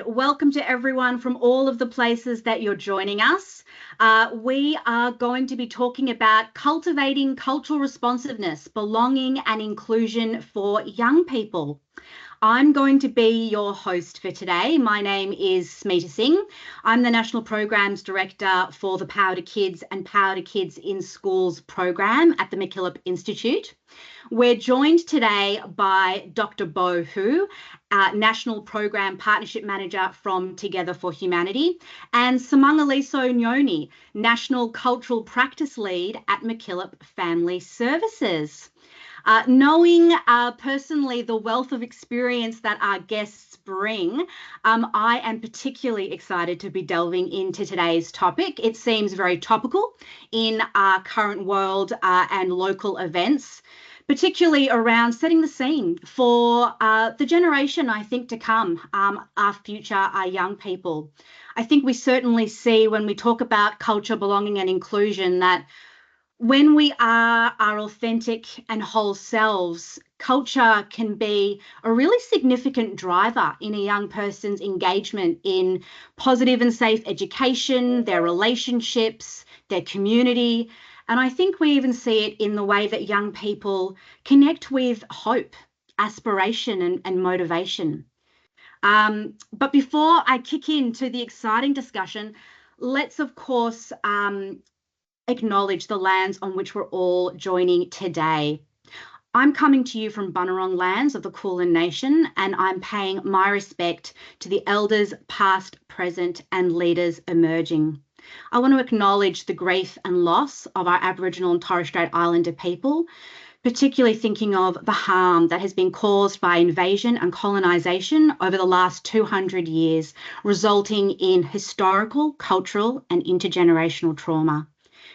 Welcome to everyone from all of the places that you're joining us. We are going to be talking about cultivating cultural responsiveness, belonging and inclusion for young people. I'm going to be your host for today. My name is Smita Singh. I'm the National Programs Director for the Power to Kids and Power to Kids in Schools program at the MacKillop Institute. We're joined today by Dr. Bo Hu, National Program Partnership Manager from Together for Humanity, and Samangaliso Nyoni, National Cultural Practice Lead at MacKillop Family Services. Knowing personally the wealth of experience that our guests bring, I am particularly excited to be delving into today's topic. It seems very topical in our current world and local events, particularly around setting the scene for the generation, I think, to come, our future, our young people. I think we certainly see when we talk about culture, belonging and inclusion that when we are our authentic and whole selves, culture can be a really significant driver in a young person's engagement in positive and safe education, their relationships, their community. And I think we even see it in the way that young people connect with hope, aspiration, and motivation. But before I kick into the exciting discussion, let's, of course, acknowledge the lands on which we're all joining today. I'm coming to you from Bunurong lands of the Kulin Nation, and I'm paying my respect to the elders past, present, and leaders emerging. I want to acknowledge the grief and loss of our Aboriginal and Torres Strait Islander people, particularly thinking of the harm that has been caused by invasion and colonisation over the last 200 years, resulting in historical, cultural, and intergenerational trauma.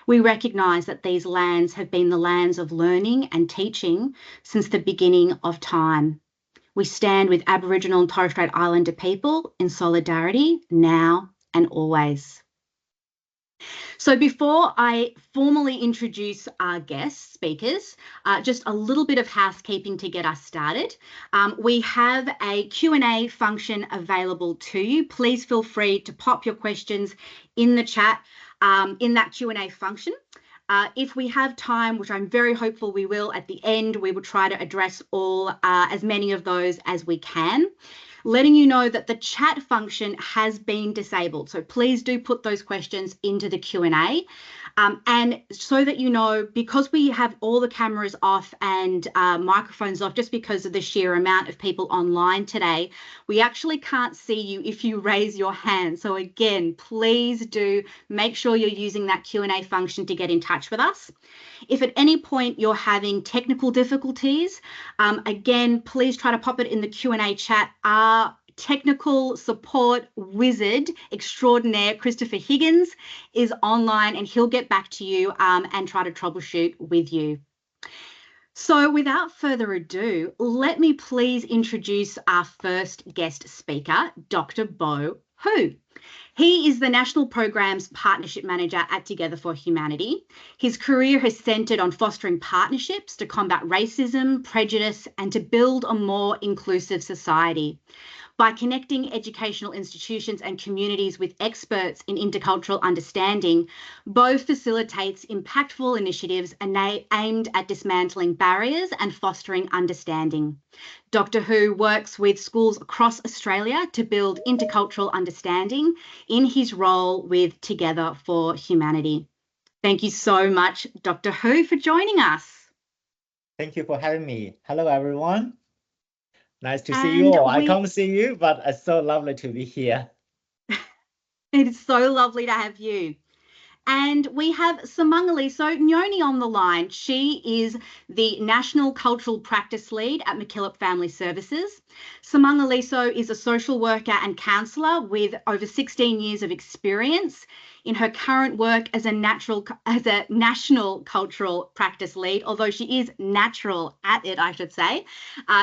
We recognise that these lands have been the lands of learning and teaching since the beginning of time. We stand with Aboriginal and Torres Strait Islander people in solidarity now and always. So before I formally introduce our guest speakers, just a little bit of housekeeping to get us started. We have a Q&A function available to you. Please feel free to pop your questions in the chat in that Q&A function. If we have time, which I'm very hopeful we will at the end, we will try to address as many of those as we can. Letting you know that the chat function has been disabled. So please do put those questions into the Q&A. And so that you know, because we have all the cameras off and microphones off, just because of the sheer amount of people online today, we actually can't see you if you raise your hand. So again, please do make sure you're using that Q&A function to get in touch with us. If at any point you're having technical difficulties, again, please try to pop it in the Q&A chat. Our technical support wizard extraordinaire, Christopher Higgins, is online and he'll get back to you and try to troubleshoot with you. So without further ado, let me please introduce our first guest speaker, Dr. Bo Hu. He is the National Programs Partnership Manager at Together for Humanity. His career has centred on fostering partnerships to combat racism, prejudice, and to build a more inclusive society. By connecting educational institutions and communities with experts in intercultural understanding, Bo facilitates impactful initiatives aimed at dismantling barriers and fostering understanding. Dr. Hu works with schools across Australia to build intercultural understanding in his role with Together for Humanity. Thank you so much, Dr. Hu, for joining us. Thank you for having me. Hello, everyone. Nice to see you all. I can't see you, but it's so lovely to be here. It is so lovely to have you. And we have Samangaliso Nyoni on the line. She is the National Cultural Practice Lead at MacKillop Family Services. Samangaliso is a social worker and counsellor with over 16 years of experience in her current work as a national cultural practice lead, although she is natural at it, I should say.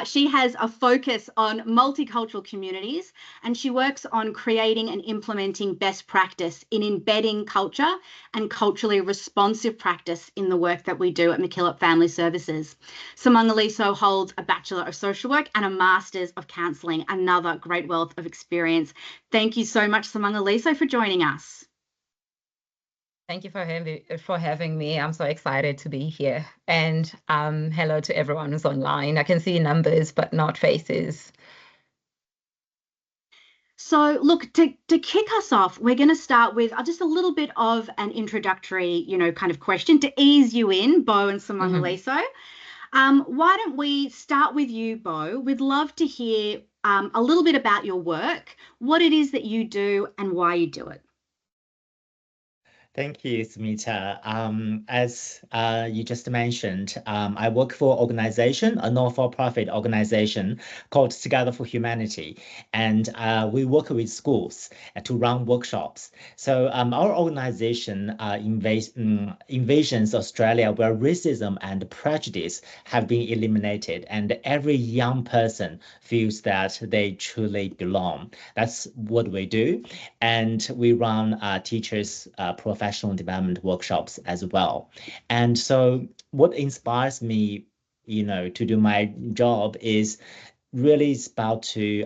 She has a focus on multicultural communities, and she works on creating and implementing best practice in embedding culture and culturally responsive practice in the work that we do at MacKillop Family Services. Simangaliso holds a Bachelor of Social Work and a Master's of Counselling, another great wealth of experience. Thank you so much, Simangaliso, for joining us. Thank you for having me. I'm so excited to be here. And hello to everyone who's online. I can see numbers, but not faces. So look, to kick us off, we're going to start with just a little bit of an introductory, kind of question to ease you in, Bo and Simangaliso. Why don't we start with you, Bo? We'd love to hear a little bit about your work, what it is that you do and why you do it. Thank you, Smita. As you just mentioned, I work for an organization, a non-for-profit organization called Together for Humanity, and we work with schools to run workshops. So our organization envisions Australia where racism and prejudice have been eliminated, and every young person feels that they truly belong. That's what we do, and we run teachers' professional development workshops as well. And so what inspires me, to do my job is really about to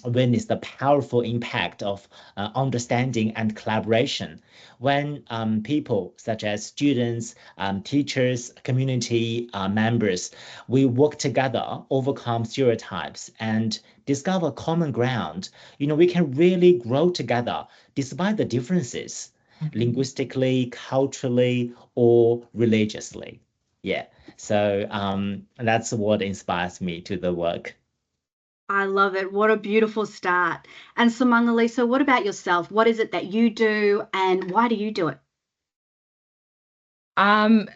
witness the powerful impact of understanding and collaboration when people such as students, teachers, community members, we work together, overcome stereotypes and discover common ground. We can really grow together despite the differences, linguistically, culturally, or religiously. Yeah, so that's what inspires me to the work. I love it. What a beautiful start. And Simangaliso, what about yourself? What is it that you do and why do you do it? Thank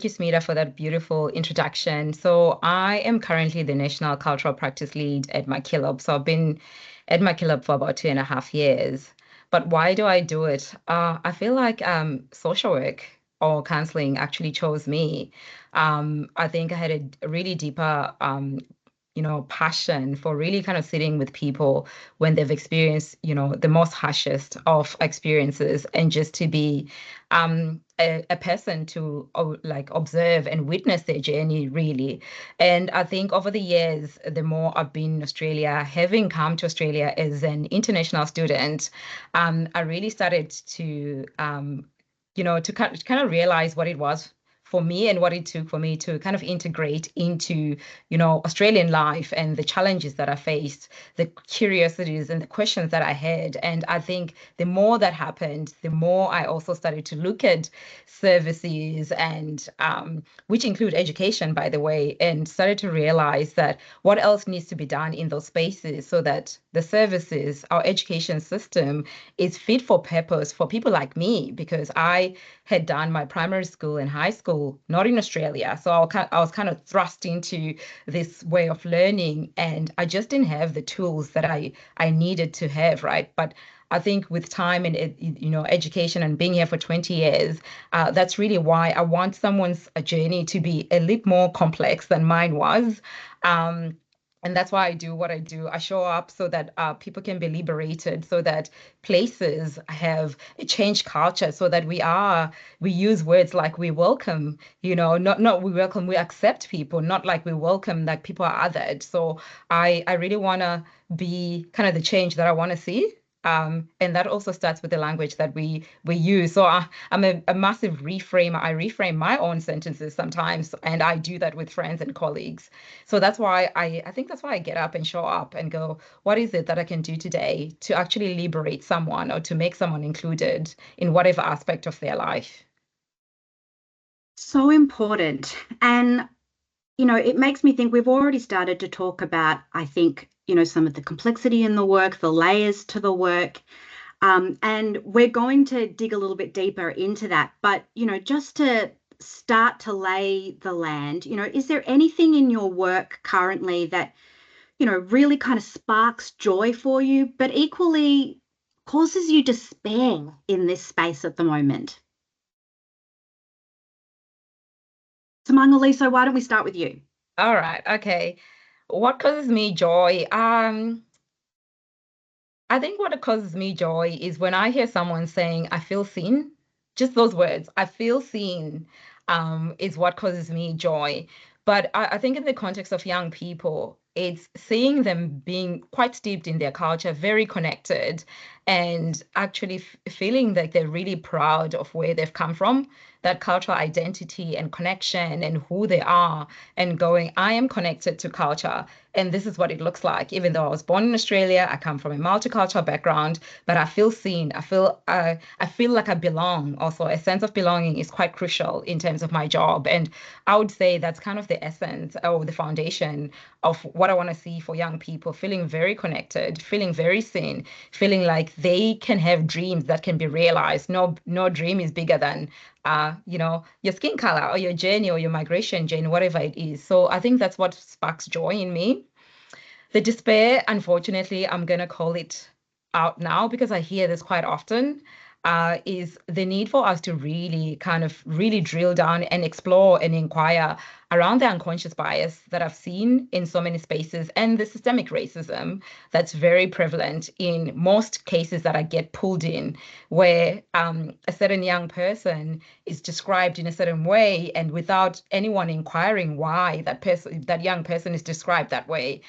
you, Smita, for that beautiful introduction. So I am currently the National Cultural Practice Lead at MacKillop. So I've been at MacKillop for about 2.5 years. But why do I do it? I feel like social work or counseling actually chose me. I think I had a really deeper passion for really kind of sitting with people when they've experienced, the most harshest of experiences, and just to be a person to observe and witness their journey, really. And I think over the years, the more I've been in Australia, having come to Australia as an international student, I really started to, to kind of realize what it was for me and what it took for me to kind of integrate into, Australian life and the challenges that I faced, the curiosities and the questions that I had. And I think the more that happened, the more I also started to look at services and which include education, by the way, and started to realize that what else needs to be done in those spaces so that the services, our education system is fit for purpose for people like me, because I had done my primary school and high school not in Australia. So I was kind of thrust into this way of learning, and I just didn't have the tools that I needed to have, right? But I think with time and education and being here for 20 years, that's really why I want someone's journey to be a little more complex than mine was. And that's why I do what I do. I show up so that people can be liberated, so that places have a changed culture, so that we use words like we welcome, not we welcome, we accept people, not like we welcome like people are othered. So I really want to be kind of the change that I want to see. And that also starts with the language that we use. So I'm a massive reframer. I reframe my own sentences sometimes, and I do that with friends and colleagues. So that's why I think that's why I get up and show up and go, what is it that I can do today to actually liberate someone or to make someone included in whatever aspect of their life? So important. And, it makes me think we've already started to talk about, I think, some of the complexity in the work, the layers to the work. And we're going to dig a little bit deeper into that. But, just to start to lay the land, is there anything in your work currently that, really kind of sparks joy for you, but equally causes you despair in this space at the moment? So, Mangaliso, why don't we start with you? All right. Okay. What causes me joy? I think what causes me joy is when I hear someone saying, I feel seen. Just those words, I feel seen, is what causes me joy. But I think in the context of young people, it's seeing them being quite steeped in their culture, very connected, and actually feeling that they're really proud of where they've come from, that cultural identity and connection and who they are, and going, I am connected to culture. And this is what it looks like. Even though I was born in Australia, I come from a multicultural background, but I feel seen. I feel like I belong. Also, a sense of belonging is quite crucial in terms of my job. And I would say that's kind of the essence or the foundation of what I want to see for young people, feeling very connected, feeling very seen, feeling like they can have dreams that can be realized. No dream is bigger than your skin color or your journey or your migration journey, whatever it is. So I think that's what sparks joy in me. The despair, unfortunately, I'm going to call it out now because I hear this quite often, is the need for us to really drill down and explore and inquire around the unconscious bias that I've seen in so many spaces and the systemic racism that's very prevalent in most cases that I get pulled in, where a certain young person is described in a certain way, and without anyone inquiring why that young person is described that way,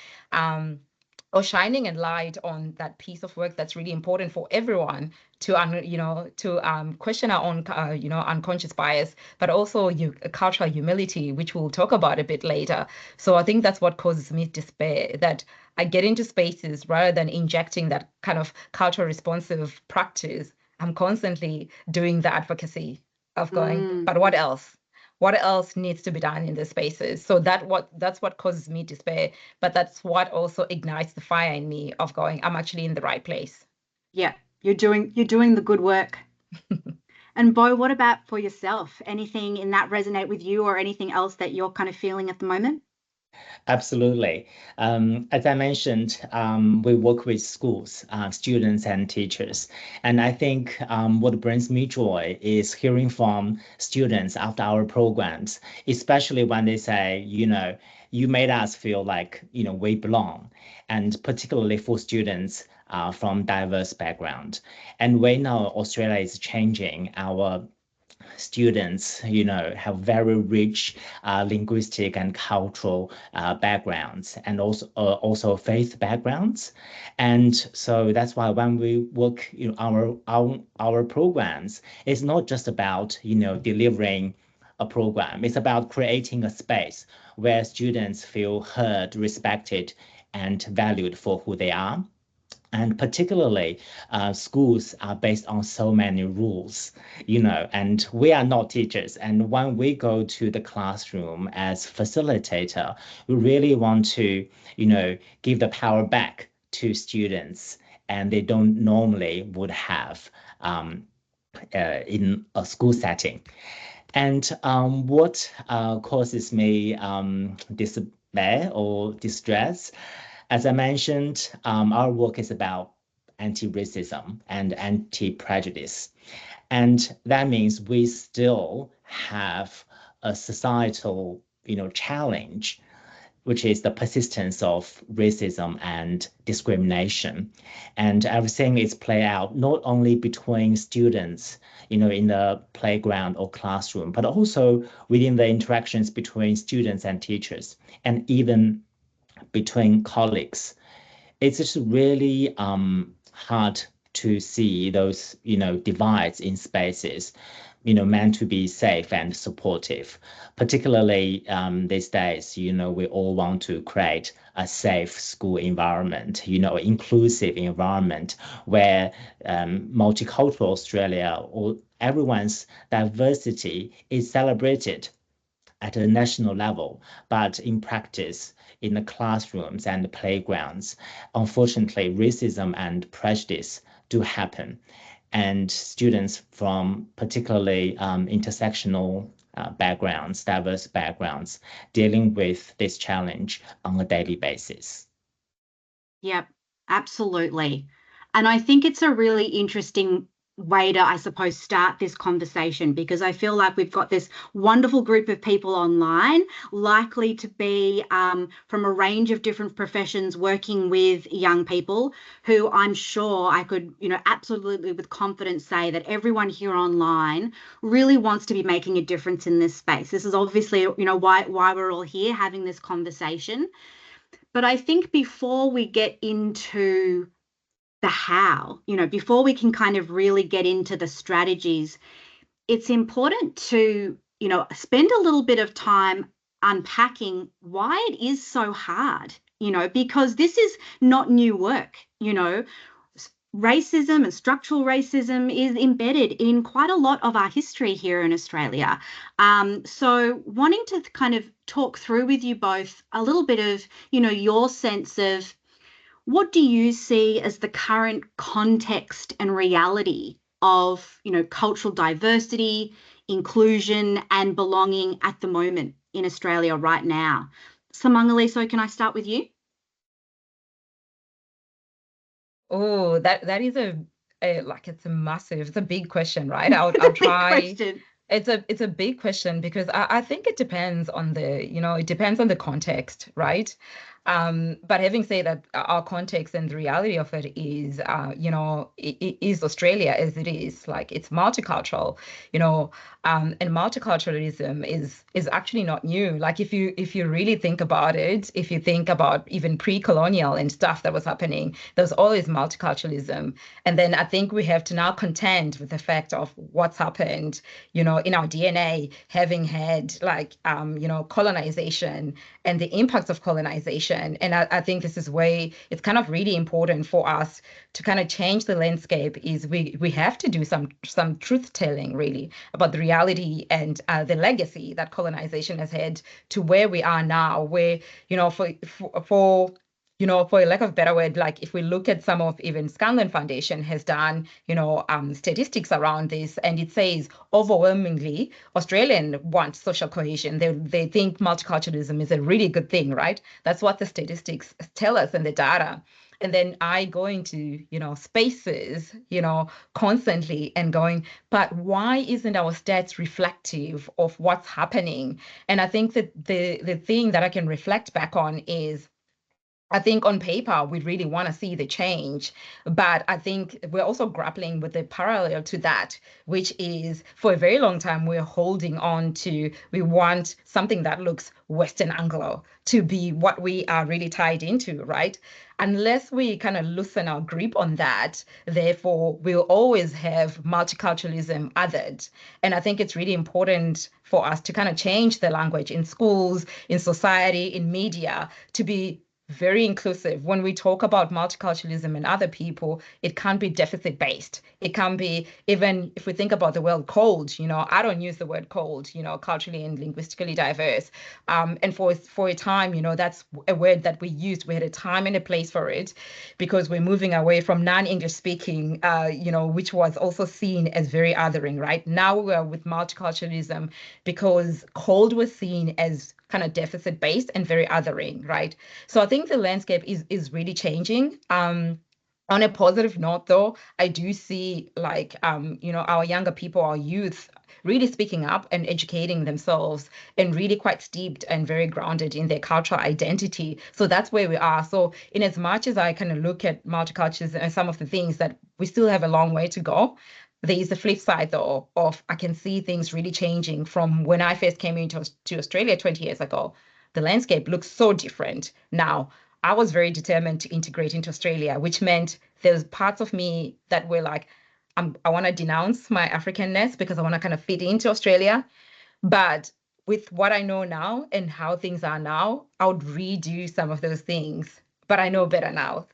or shining a light on that piece of work that's really important for everyone to question our own unconscious bias, but also cultural humility, which we'll talk about a bit later. So I think that's what causes me despair, that I get into spaces rather than injecting that kind of cultural responsive practice. I'm constantly doing the advocacy of going, but what else? What else needs to be done in the spaces? So that's what causes me despair, but that's what also ignites the fire in me of going, I'm actually in the right place. Yeah, you're doing the good work. And Bo, what about for yourself? Anything in that resonate with you, or anything else that you're kind of feeling at the moment? Absolutely. As I mentioned, we work with schools, students, and teachers. And I think what brings me joy is hearing from students after our programs, especially when they say, you made us feel like, we belong. And particularly for students from diverse background. And we know Australia is changing. Our students, have very rich linguistic and cultural backgrounds, and also faith backgrounds. And so that's why when we work, our programs, it's not just about, delivering a program. It's about creating a space where students feel heard, respected, and valued for who they are. And particularly, schools are based on so many rules, and we are not teachers. And when we go to the classroom as facilitator, we really want to, give the power back to students, and they don't normally would have in a school setting. And what causes me despair or distress? As I mentioned, our work is about anti-racism and anti-prejudice. And that means we still have a societal, challenge, which is the persistence of racism and discrimination. And everything is played out not only between students, in the playground or classroom, but also within the interactions between students and teachers, and even between colleagues. It's just really hard to see those, divides in spaces, meant to be safe and supportive. Particularly these days, we all want to create a safe school environment, inclusive environment where multicultural Australia or everyone's diversity is celebrated at a national level, but in practice, in the classrooms and the playgrounds, unfortunately, racism and prejudice do happen. And students from particularly intersectional backgrounds, diverse backgrounds, dealing with this challenge on a daily basis. Yep, absolutely. And I think it's a really interesting way to, I suppose, start this conversation, because I feel like we've got this wonderful group of people online, likely to be from a range of different professions, working with young people, who I'm sure I could, absolutely with confidence say that everyone here online really wants to be making a difference in this space. This is obviously, why we're all here having this conversation. But I think before we get into the how, before we can kind of really get into the strategies, it's important to, spend a little bit of time unpacking why it is so hard, because this is not new work. Racism and structural racism is embedded in quite a lot of our history here in Australia. So wanting to kind of talk through with you both a little bit of, your sense of what do you see as the current context and reality of, cultural diversity, inclusion, and belonging at the moment in Australia right now? Samangaliso, can I start with you? Oh, that is it's a big question, right? I'll try. Question. It's a big question because I think it depends on it depends on the context, right? But having said that, our context and the reality of it is, it is Australia as it is. Like, it's multicultural, and multiculturalism is actually not new. Like, if you really think about it, if you think about even pre-colonial and stuff that was happening, there was always multiculturalism. And then I think we have to now contend with the fact of what's happened, in our DNA, having had colonization and the impacts of colonization. And I think this is where it's kind of really important for us to kind of change the landscape. Is we have to do some truth telling really about the reality and the legacy that colonization has had to where we are now, where, for a lack of a better word, like if we look at some of even Scanlon Foundation has done, statistics around this, and it says overwhelmingly Australians want social cohesion. They think multiculturalism is a really good thing, right? That's what the statistics tell us and the data. And then I go into, spaces, constantly and going, but why isn't our stats reflective of what's happening? And I think that the thing that I can reflect back on is, I think on paper, we really want to see the change, but I think we're also grappling with the parallel to that, which is for a very long time, we're holding on to, we want something that looks Western Anglo to be what we are really tied into, right? Unless we kind of loosen our grip on that, therefore, we'll always have multiculturalism othered. And I think it's really important for us to kind of change the language in schools, in society, in media, to be very inclusive. When we talk about multiculturalism and other people, it can't be deficit based. It can't be, even if we think about the word cold, I don't use the word cold, culturally and linguistically diverse. And for a time, that's a word that we used. We had a time and a place for it because we're moving away from non-English speaking, which was also seen as very othering, right? Now we're with multiculturalism because cold was seen as kind of deficit based and very othering, right? So I think the landscape is really changing. On a positive note, though, I do see our younger people, our youth, really speaking up and educating themselves and really quite steeped and very grounded in their cultural identity. So that's where we are. So in as much as I kind of look at multiculturalism and some of the things that we still have a long way to go, there is the flip side, though, of I can see things really changing from when I first came to Australia 20 years ago. The landscape looks so different now. I was very determined to integrate into Australia, which meant there's parts of me that were like, I want to denounce my Africanness because I want to kind of fit into Australia. But with what I know now and how things are now, I would redo some of those things. But I know better now.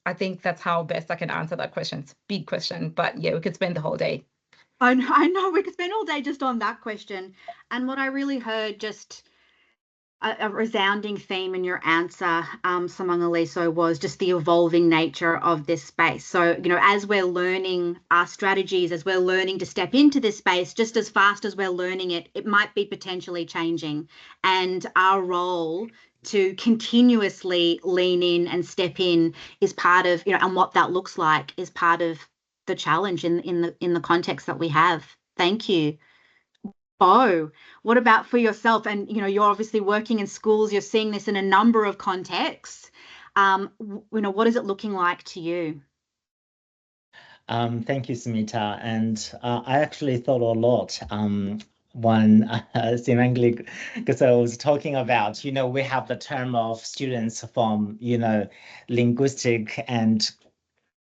I think that's how best I can answer that question. It's a big question, but yeah, we could spend the whole day. I know we could spend all day just on that question. And what I really heard, just a resounding theme in your answer, Samangaliso, was just the evolving nature of this space. So, as we're learning our strategies, as we're learning to step into this space, just as fast as we're learning it, it might be potentially changing. And our role to continuously lean in and step in is part of, and what that looks like is part of the challenge in the context that we have. Thank you. Bo, what about for yourself? And you're obviously working in schools, you're seeing this in a number of contexts. What is it looking like to you? Thank you, Smita. And I actually thought a lot when Simangli was talking about, we have the term of students from, linguistic and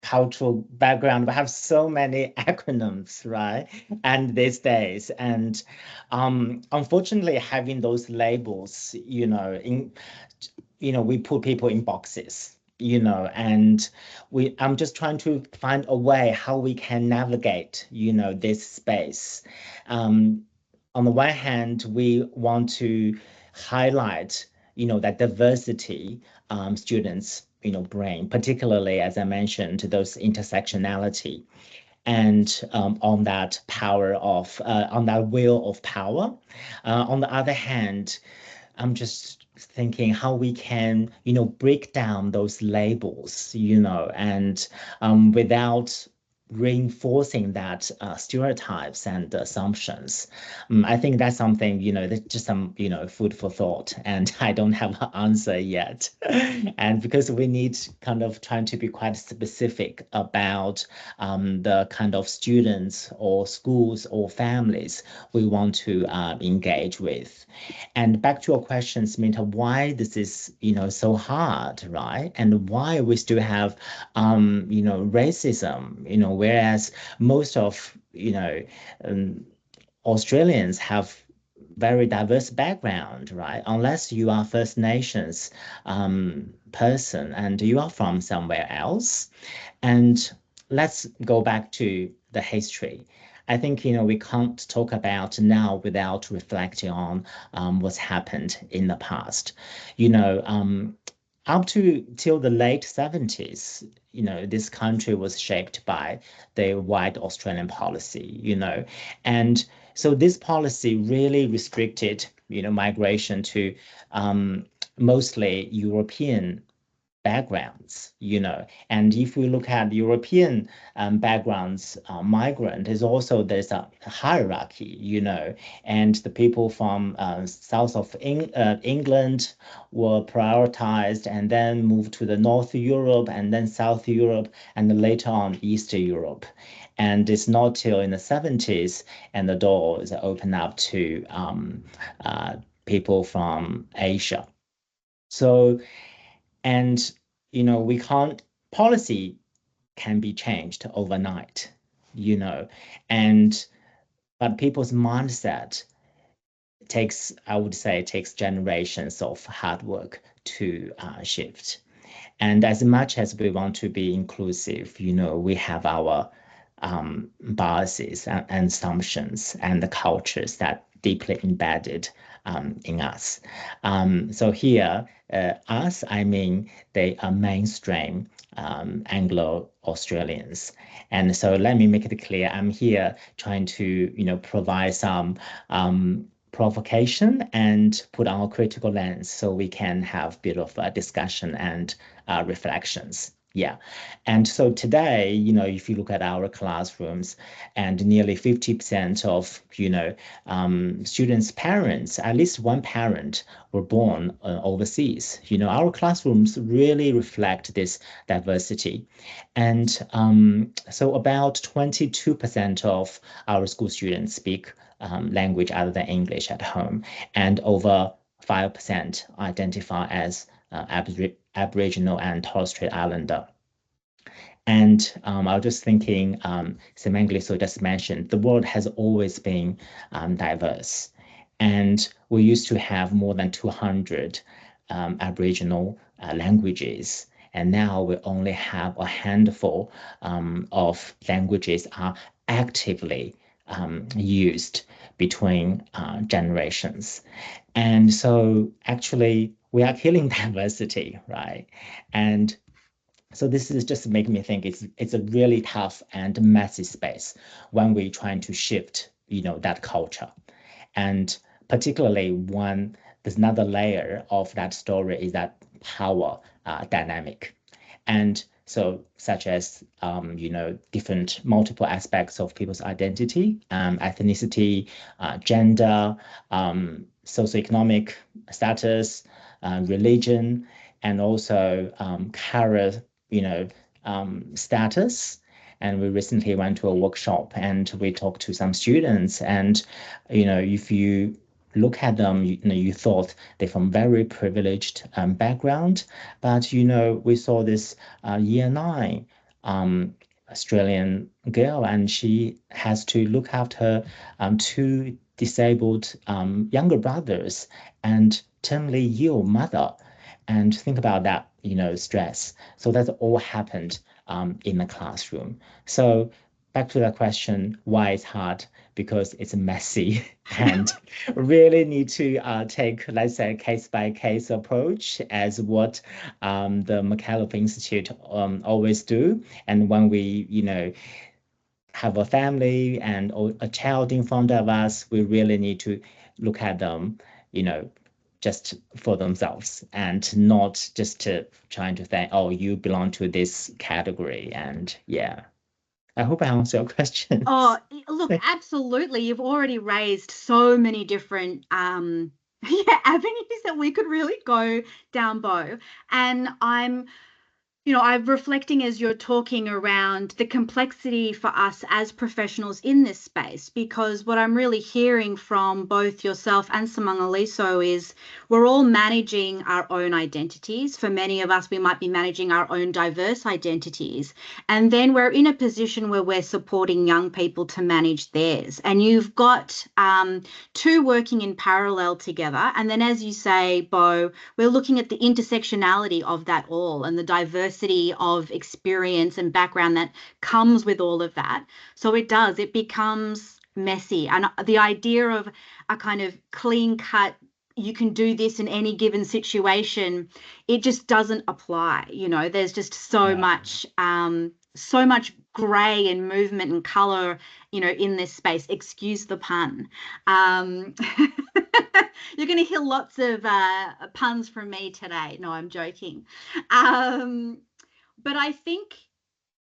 cultural background. We have so many acronyms, right? And these days, and unfortunately, having those labels, we put people in boxes, and I'm just trying to find a way how we can navigate, this space. On the one hand, we want to highlight, that diversity students, bring, particularly as I mentioned, those intersectionality, and on that power of, on that will of power. On the other hand, I'm just thinking how we can, break down those labels, and without reinforcing that stereotypes and assumptions. I think that's something, that's just some, food for thought, and I don't have an answer yet. And because we need kind of trying to be quite specific about the kind of students or schools or families we want to engage with. And back to your question, Smita, why this is, so hard, right? And why we still have, racism, whereas most of, Australians have very diverse background, right? Unless you are First Nations person and you are from somewhere else. And let's go back to the history. I think, we can't talk about now without reflecting on what's happened in the past. Up to till the late 70s, this country was shaped by the white Australian policy, and so this policy really restricted, migration to mostly European backgrounds, and if we look at European backgrounds, migrant is also there's a hierarchy, and the people from south of England were prioritized and then moved to the North Europe and then South Europe and later on Eastern Europe. And it's not till in the 70s and the door is opened up to people from Asia. So, and, we can't, policy can be changed overnight, but people's mindset takes, I would say, takes generations of hard work to shift. And as much as we want to be inclusive, we have our biases and assumptions and the cultures that deeply embedded in us. So here, us, I mean, they are mainstream Anglo-Australians. And so let me make it clear, I'm here trying to, provide some provocation and put on a critical lens so we can have a bit of a discussion and reflections. Yeah. And so today, if you look at our classrooms and nearly 50% of, students' parents, at least one parent were born overseas, our classrooms really reflect this diversity. And so about 22% of our school students speak language other than English at home, and over 5% identify as Aboriginal and Torres Strait Islander. And I was just thinking, Semangli just mentioned, the world has always been diverse. And we used to have more than 200 Aboriginal languages. And now we only have a handful of languages are actively used between generations. And so actually we are killing diversity, right? And so this is just making me think it's a really tough and messy space when we're trying to shift, that culture. And particularly when there's another layer of that story is that power dynamic. And so such as, different multiple aspects of people's identity, ethnicity, gender, socioeconomic status, religion, and also career, status. And we recently went to a workshop and we talked to some students, and if you look at them, you thought they're from very privileged background, but we saw this year 9 Australian girl, and she has to look after 2 disabled younger brothers and terminally ill mother. And think about that, stress. So that all happened in the classroom. So back to the question, why it's hard? Because it's messy and really need to take, let's say, a case-by-case approach as what the McKellar Institute always do. And when we, have a family and a child in front of us, we really need to look at them, just for themselves and not just trying to think, oh, you belong to this category. And yeah, I hope I answered your question. Oh, look, absolutely. You've already raised so many different avenues that we could really go down, Bo. And I'm reflecting as you're talking around the complexity for us as professionals in this space, because what I'm really hearing from both yourself and Samangaliso is we're all managing our own identities. For many of us, we might be managing our own diverse identities. And then we're in a position where we're supporting young people to manage theirs. And you've got 2 working in parallel together. And then, as you say, Bo, we're looking at the intersectionality of that all and the diversity of experience and background that comes with all of that. So it becomes messy. And the idea of a kind of clean cut, you can do this in any given situation, it just doesn't apply. There's just so much gray and movement and color, in this space. Excuse the pun. You're going to hear lots of puns from me today. No, I'm joking. But I think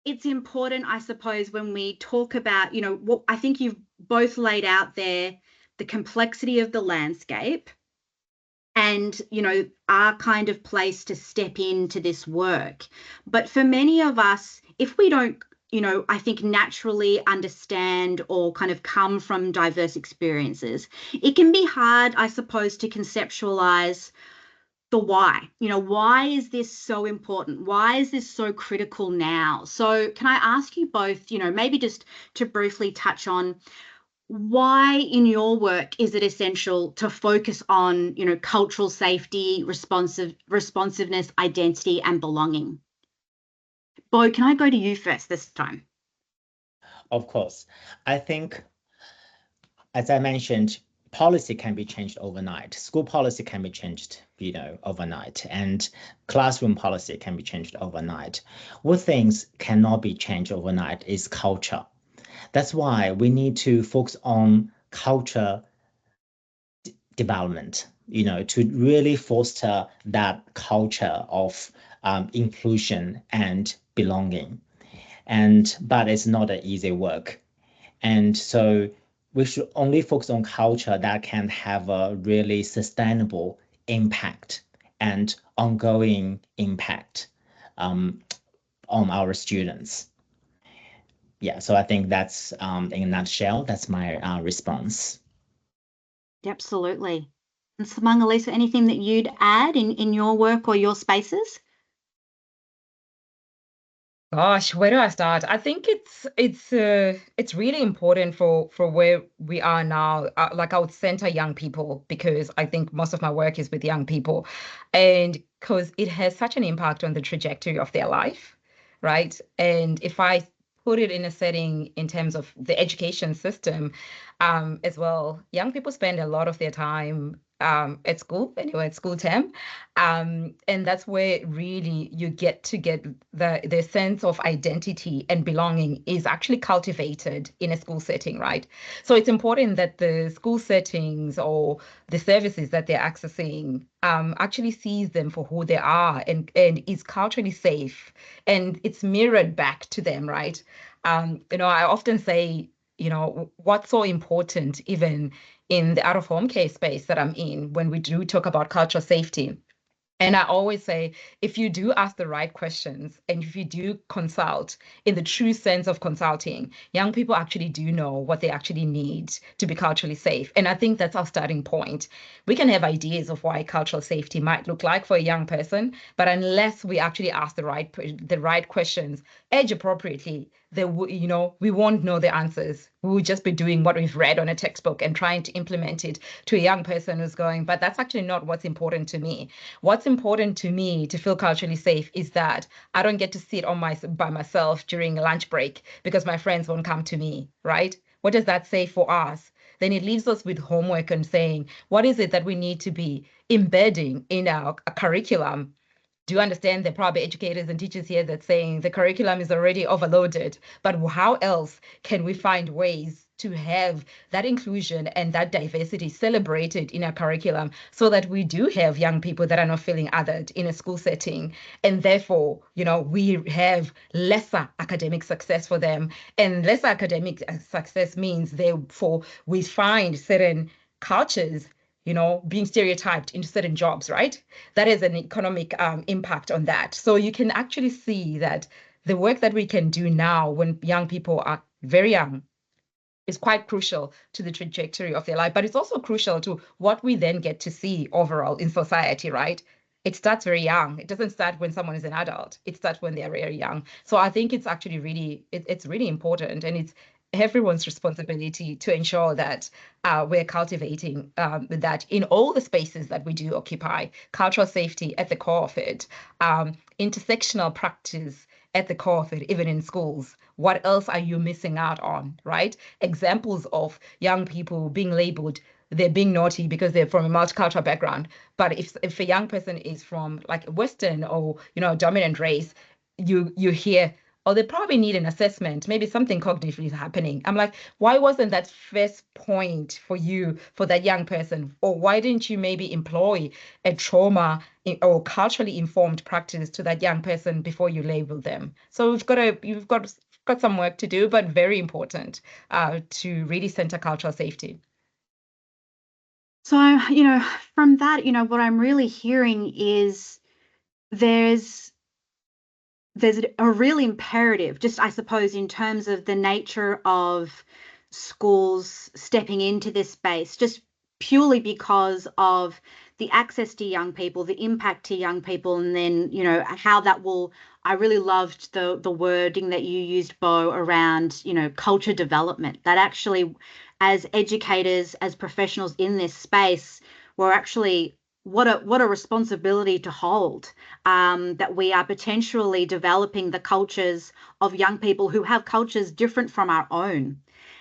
it's important, I suppose, when we talk about, what I think you've both laid out there, the complexity of the landscape and, our kind of place to step into this work. But for many of us, if we don't, I think naturally understand or kind of come from diverse experiences, it can be hard, I suppose, to conceptualize the why. Why is this so important? Why is this so critical now? So can I ask you both, maybe just to briefly touch on why in your work is it essential to focus on, cultural safety, responsiveness, identity, and belonging? Bo, can I go to you first this time? Of course. I think, as I mentioned, policy can be changed overnight. School policy can be changed, overnight, and classroom policy can be changed overnight. What things cannot be changed overnight is culture. That's why we need to focus on culture development, to really foster that culture of inclusion and belonging. But it's not an easy work. And so we should only focus on culture that can have a really sustainable impact and ongoing impact on our students. Yeah, so I think that's, in a nutshell, that's my response. Absolutely. And Samangaliso, anything that you'd add in your work or your spaces? Gosh, where do I start? I think it's really important for where we are now. Like I would center young people because I think most of my work is with young people, and because it has such an impact on the trajectory of their life, right? And if I put it in a setting in terms of the education system, as well, young people spend a lot of their time at school, anyway, at school term. And that's where really you get the sense of identity and belonging is actually cultivated in a school setting, right? So it's important that the school settings or the services that they're accessing actually sees them for who they are and is culturally safe, and it's mirrored back to them, right? I often say, what's so important even in the out-of-home care space that I'm in when we do talk about cultural safety. And I always say, if you do ask the right questions and if you do consult in the true sense of consulting, young people actually do know what they actually need to be culturally safe. And I think that's our starting point. We can have ideas of why cultural safety might look like for a young person, but unless we actually ask the right questions, age appropriately, we won't know the answers. We will just be doing what we've read on a textbook and trying to implement it to a young person who's going, but that's actually not what's important to me. What's important to me to feel culturally safe is that I don't get to sit by myself during a lunch break because my friends won't come to me, right? What does that say for us? Then it leaves us with homework and saying, what is it that we need to be embedding in our curriculum? Do you understand? There are probably educators and teachers here that saying the curriculum is already overloaded, but how else can we find ways to have that inclusion and that diversity celebrated in our curriculum so that we do have young people that are not feeling othered in a school setting, and therefore, we have lesser academic success for them, and lesser academic success means therefore we find certain cultures being stereotyped into certain jobs, right? That is an economic impact on that. So you can actually see that the work that we can do now when young people are very young is quite crucial to the trajectory of their life, but it's also crucial to what we then get to see overall in society, right? It starts very young. It doesn't start when someone is an adult. It starts when they're very young. So I think it's actually it's really important, and it's everyone's responsibility to ensure that we're cultivating that in all the spaces that we do occupy, cultural safety at the core of it, intersectional practice at the core of it, even in schools. What else are you missing out on, right? Examples of young people being labeled, they're being naughty because they're from a multicultural background. But if a young person is from like a Western or, dominant race, you hear, oh, they probably need an assessment. Maybe something cognitively is happening. I'm like, why wasn't that first point for you, for that young person? Or why didn't you maybe employ a trauma or culturally informed practice to that young person before you label them? So you've got some work to do, but very important to really center cultural safety. So, from that, what I'm really hearing is there's a real imperative, just I suppose, in terms of the nature of schools stepping into this space, just purely because of the access to young people, the impact to young people, and then, how that will. I really loved the wording that you used, Bo, around, culture development. That actually, as educators, as professionals in this space, we're actually what a responsibility to hold, that we are potentially developing the cultures of young people who have cultures different from our own.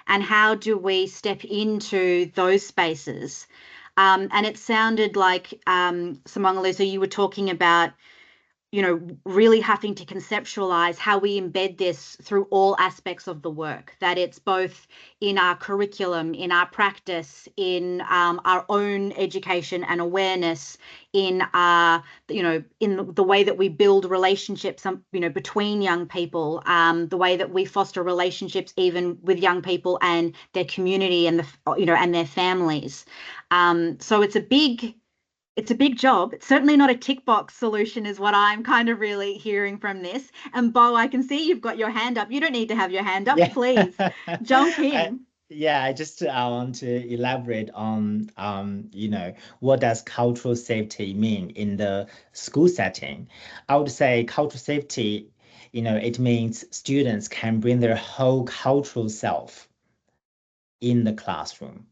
And how do we step into those spaces? And it sounded like, Simongalusa, you were talking about, really having to conceptualize how we embed this through all aspects of the work, that it's both in our curriculum, in our practice, in our own education and awareness, in our, in the way that we build relationships, between young people, the way that we foster relationships even with young people and their community and and their families. So it's a big job. It's certainly not a tick box solution is what I'm kind of really hearing from this. And Bo, I can see you've got your hand up. You don't need to have your hand up. Yeah. Please jump in. I just want to elaborate on, what does cultural safety mean in the school setting? I would say cultural safety, it means students can bring their whole cultural self in the classroom,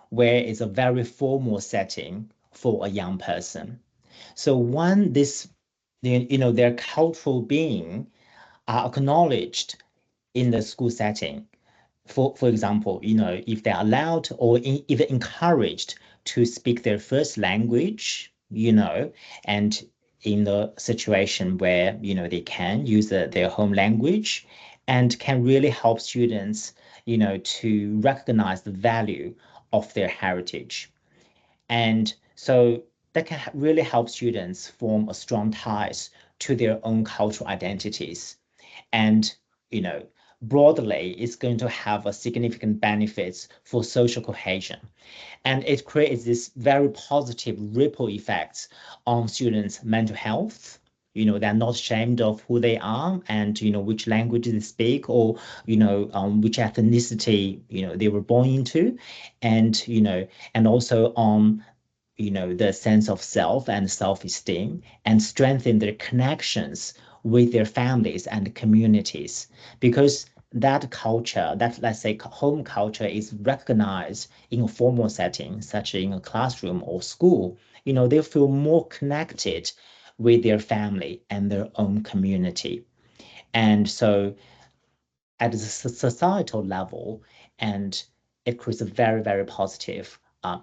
where it's a very formal setting for a young person. So when their cultural being are acknowledged in the school setting, for example, if they're allowed or even encouraged to speak their first language, and in the situation where, they can use their home language, and can really help students, to recognize the value of their heritage. And so that can really help students form a strong ties to their own cultural identities. And, broadly, it's going to have a significant benefits for social cohesion. And it creates this very positive ripple effects on students' mental health. They're not ashamed of who they are and, which language they speak, or, which ethnicity, they were born into. And, and also on, the sense of self and self-esteem, and strengthen their connections with their families and communities, because that culture, that, let's say, home culture, is recognized in a formal setting, such as in a classroom or school. They feel more connected with their family and their own community. And so at the societal level, and it creates a very, very positive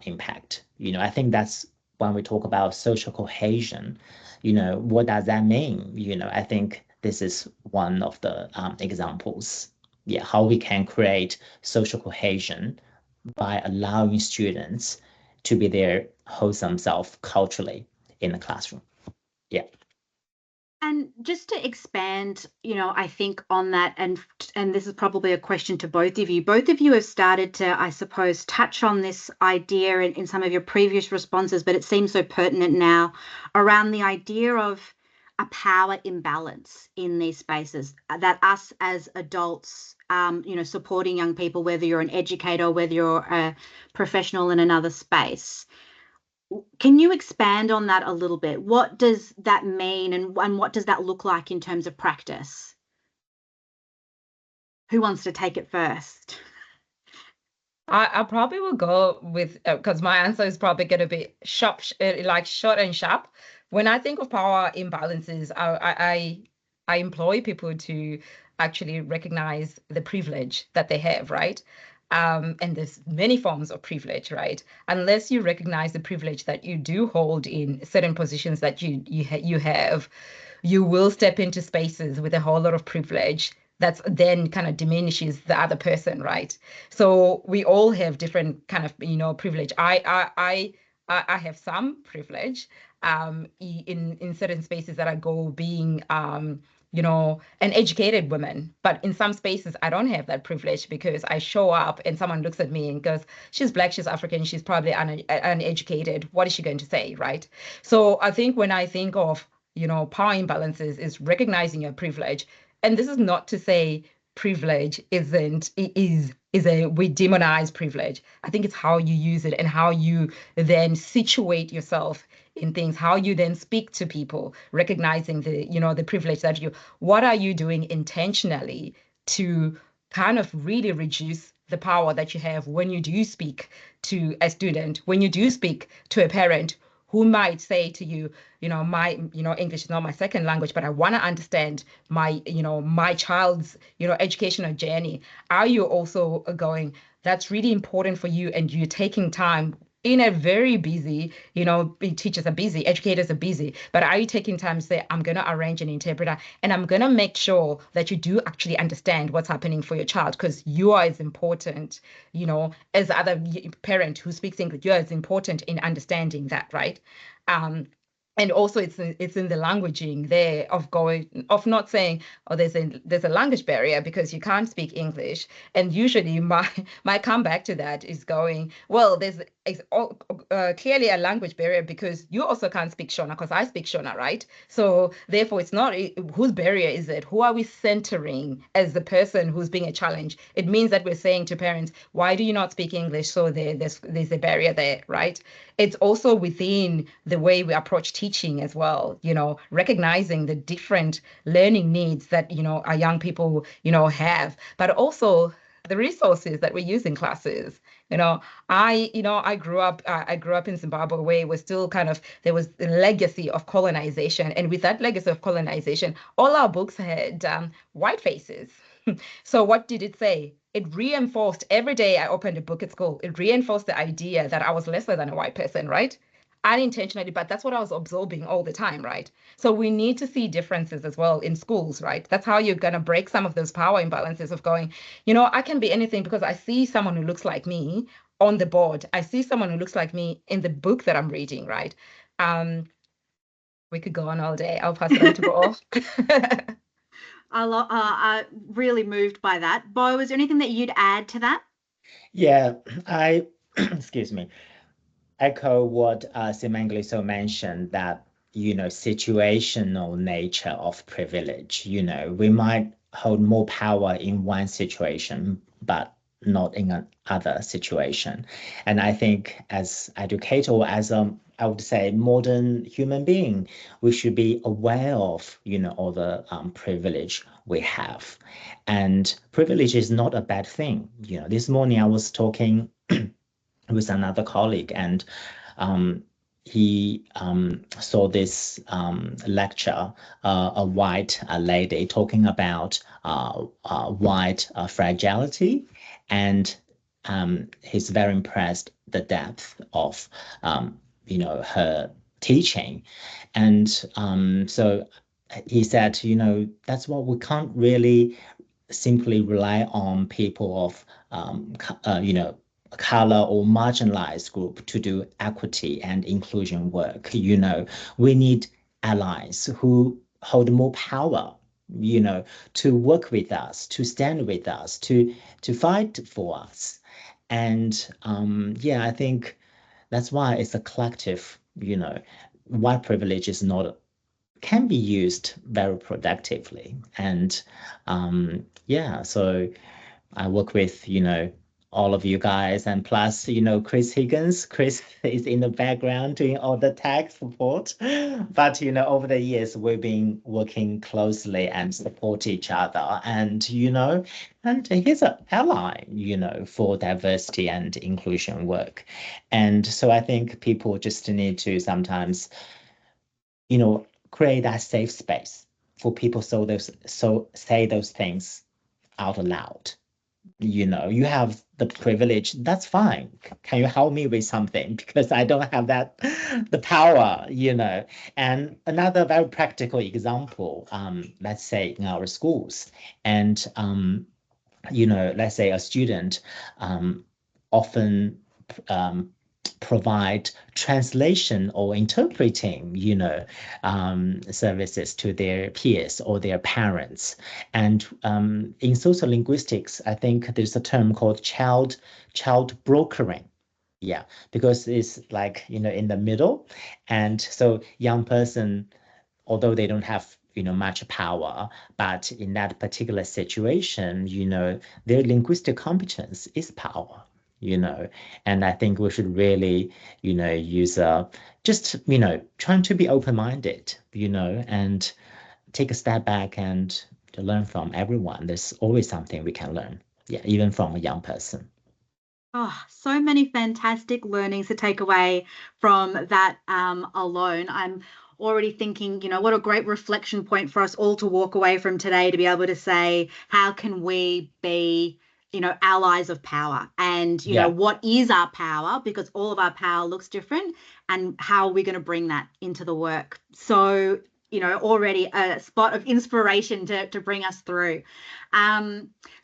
impact. I think that's when we talk about social cohesion, what does that mean? I think this is one of the examples. Yeah, how we can create social cohesion by allowing students to be their wholesome self culturally in the classroom. Yeah. And just to expand, I think on that, and this is probably a question to both of you. Both of you have started to, I suppose, touch on this idea in some of your previous responses, but it seems so pertinent now around the idea of a power imbalance in these spaces, that us as adults, supporting young people, whether you're an educator or whether you're a professional in another space. Can you expand on that a little bit? What does that mean, and what does that look like in terms of practice? Who wants to take it first? I probably will go with, because my answer is probably going to be short and sharp. When I think of power imbalances, I employ people to actually recognize the privilege that they have, right? And there's many forms of privilege, right? Unless you recognize the privilege that you do hold in certain positions that you have, you will step into spaces with a whole lot of privilege that's then kind of diminishes the other person, right? So we all have different kind of, privilege. I have some privilege in certain spaces that I go, being an educated woman. But in some spaces, I don't have that privilege, because I show up and someone looks at me and goes, she's Black, she's African, she's probably uneducated. What is she going to say, right? So I think when I think of, power imbalances, is recognizing your privilege. And this is not to say privilege is we demonize privilege. I think it's how you use it and how you then situate yourself in things, how you then speak to people, recognizing the privilege that what are you doing intentionally to kind of really reduce the power that you have when you do speak to a student, when you do speak to a parent who might say to you, English is not my second language, but I want to understand my child's, educational journey. Are you also going, that's really important for you, and you're taking time in a very busy, teachers are busy, educators are busy, but are you taking time to say, I'm going to arrange an interpreter and I'm going to make sure that you do actually understand what's happening for your child, because you are as important, as the other parent who speaks English, you're as important in understanding that, right? And also it's in the languaging there of not saying, oh, there's a language barrier because you can't speak English. And usually my comeback to that is going, well, there's clearly a language barrier because you also can't speak Shona, because I speak Shona, right? So therefore it's not whose barrier is it? Who are we centering as the person who's being a challenge? It means that we're saying to parents, why do you not speak English? So there's a barrier there, right? It's also within the way we approach teaching as well, recognizing the different learning needs that, our young people, have, but also the resources that we use in classes. I grew up in Zimbabwe, where it was still there was the legacy of colonization. And with that legacy of colonization, all our books had white faces. So what did it say? It reinforced every day I opened a book at school. It reinforced the idea that I was lesser than a white person, right? Unintentionally, but that's what I was absorbing all the time, right? So we need to see differences as well in schools, right? That's how you're going to break some of those power imbalances of going, I can be anything because I see someone who looks like me on the board. I see someone who looks like me in the book that I'm reading, right? We could go on all day. I'll pass it on to Bo. I really moved by that. Bo, is there anything that you'd add to that? Yeah, I, excuse me, echo what Simangaliso mentioned, that, situational nature of privilege. We might hold more power in one situation, but not in another situation. And I think as educator, or as I would say, modern human being, we should be aware of, all the privilege we have. And privilege is not a bad thing. This morning I was talking with another colleague, and he saw this lecture, a white lady talking about white fragility, and he's very impressed the depth of her teaching. And so he said, that's what we can't really simply rely on people of color or marginalized group to do equity and inclusion work. We need allies who hold more power, to work with us, to stand with us, to fight for us. And I think that's why it's a collective. White privilege is not, can be used very productively. And so I work with, all of you guys, and plus, Chris Higgins. Chris is in the background doing all the tech support. But, over the years, we've been working closely and support each other. And, and he's an ally, for diversity and inclusion work. And so I think people just need to sometimes, create that safe space for people so say those things out loud. You have the privilege, that's fine. Can you help me with something? Because I don't have the power. And another very practical example, let's say in our schools, and let's say a student often provide translation or interpreting, services to their peers or their parents. And in social linguistics, I think there's a term called child brokering. Yeah, because it's like, in the middle. And so young person, although they don't have, much power, but in that particular situation, their linguistic competence is power. And I think we should really, use just, trying to be open-minded, and take a step back and to learn from everyone. There's always something we can learn. Yeah, even from a young person. Oh, so many fantastic learnings to take away from that alone. I'm already thinking, what a great reflection point for us all to walk away from today, to be able to say, how can we be, allies of power? And, what is our power? Because all of our power looks different, and how are we going to bring that into the work? So, already a spot of inspiration to bring us through.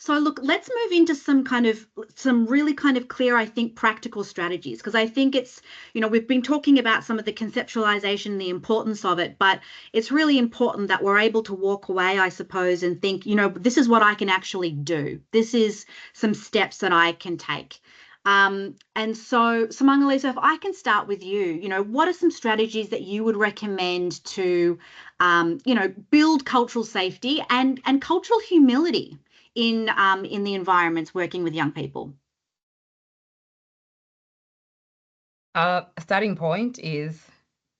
So look, let's move into some really kind of clear, I think, practical strategies, because I think it's, we've been talking about some of the conceptualization, the importance of it, but it's really important that we're able to walk away, I suppose, and think, this is what I can actually do. This is some steps that I can take. And so, Simangaliso, if I can start with you, what are some strategies that you would recommend to, build cultural safety and cultural humility in the environments working with young people? A starting point is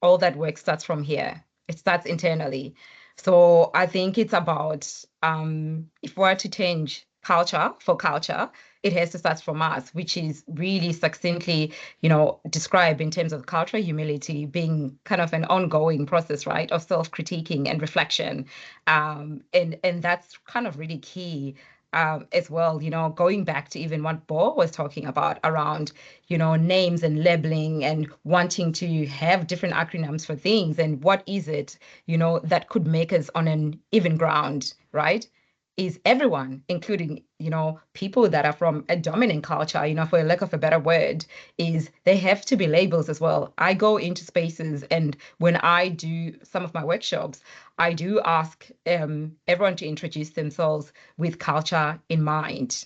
all that work starts from here. It starts internally. So I think it's about, if we're to change culture, it has to start from us, which is really succinctly, described in terms of cultural humility being kind of an ongoing process, right, of self-critiquing and reflection. And that's kind of really key as well, going back to even what Bo was talking about around, names and labeling and wanting to have different acronyms for things. And what is it, that could make us on an even ground, right? Is everyone, including, people that are from a dominant culture, for lack of a better word, is they have to be labels as well. I go into spaces, and when I do some of my workshops, I do ask everyone to introduce themselves with culture in mind.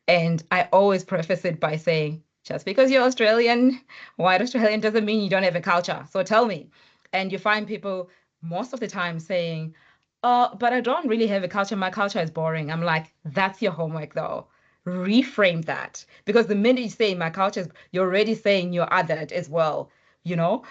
And I always preface it by saying, just because you're Australian, white Australian, doesn't mean you don't have a culture. So tell me. And you find people most of the time saying, but I don't really have a culture. My culture is boring. I'm like, that's your homework though. Reframe that. Because the minute you say my culture is, you're already saying you're othered as well.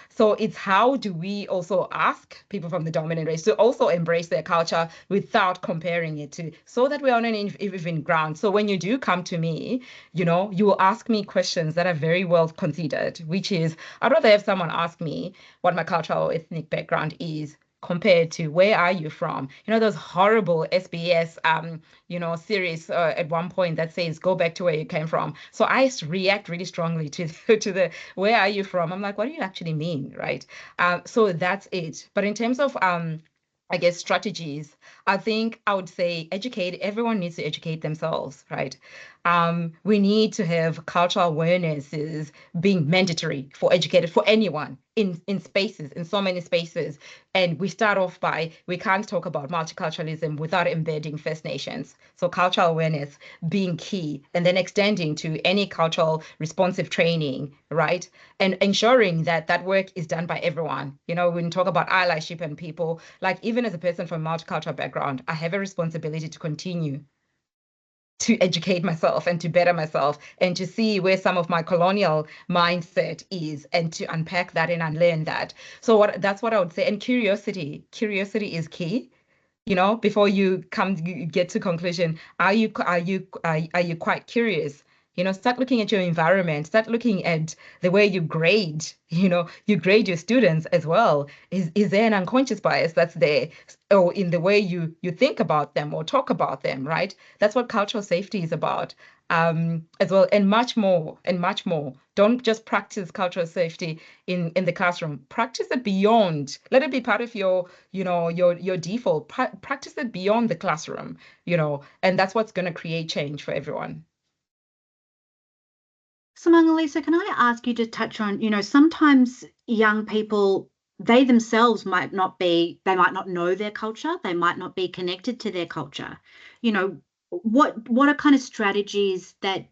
So it's how do we also ask people from the dominant race to also embrace their culture without comparing it to, so that we're on an even ground. So when you do come to me, you will ask me questions that are very well considered, which is, I'd rather have someone ask me what my cultural or ethnic background is compared to where are you from. Those horrible SBS series at one point that says go back to where you came from. So I react really strongly to the where are you from. I'm like, what do you actually mean, right? So that's it. But in terms of I guess strategies, I think I would say everyone needs to educate themselves, right? We need to have cultural awarenesses being mandatory for anyone in spaces, in so many spaces. And we start off by, we can't talk about multiculturalism without embedding First Nations. So cultural awareness being key, and then extending to any cultural responsive training, right? And ensuring that that work is done by everyone. When we talk about allyship and people, like even as a person from a multicultural background, I have a responsibility to continue to educate myself and to better myself and to see where some of my colonial mindset is and to unpack that and unlearn that. So that's what I would say. And curiosity is key. Before you get to conclusion, are you quite curious? Start looking at your environment, start looking at the way you grade, you grade your students as well. Is there an unconscious bias that's there, or in the way you think about them or talk about them, right? That's what cultural safety is about, as well, and much more, and much more. Don't just practice cultural safety in the classroom. Practice it beyond. Let it be part of your default. Practice it beyond the classroom, and that's what's going to create change for everyone. So Monalisa, can I ask you to touch on, sometimes young people, they themselves might not know their culture, they might not be connected to their culture. What are kind of strategies that,